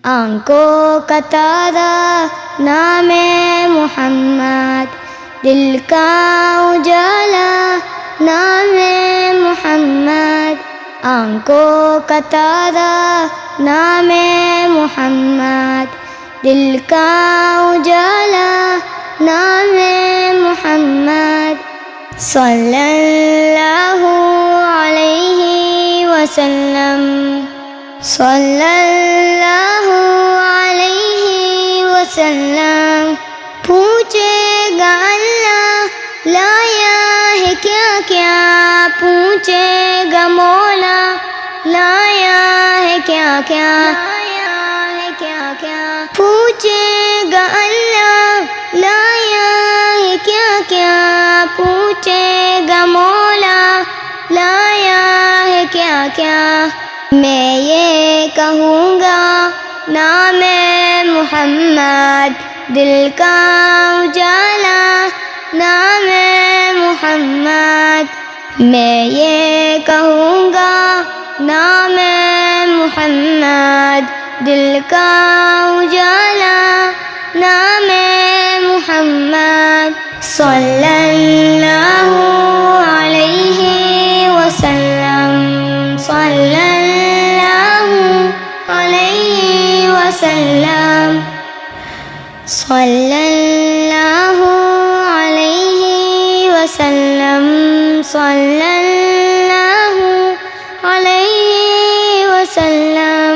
आंखों का तारा नाम मोहम्मद, दिल का उजाला नाम मोहम्मद। आंखों का तारा नाम मोहम्मद, दिल का उजाला नाम मोहम्मद। सल्लल्लाहु अलैहि वसल्लम, सल्लल्लाहु अलैहि वसल्लम। पूछेगा अल्लाह लाया है क्या क्या, पूछेगा मौला लाया है क्या क्या, लाया है क्या क्या। पूछेगा अल्लाह लाया है क्या क्या, पूछेगा मौला लाया है क्या क्या। मैं ये कहूँगा नाम मोहम्मद, दिल का उजाला नाम मोहम्मद। मैं ये कहूँगा नाम मोहम्मद, दिल का उजाला नाम मोहम्मद। सल्लल्लाहु अलैहि वसल्लम, सल्लल्लाहु अलैहि वसल्लम, सल्लल्लाहु अलैहि वसल्लम, सल्लल्लाहु अलैहि वसल्लम।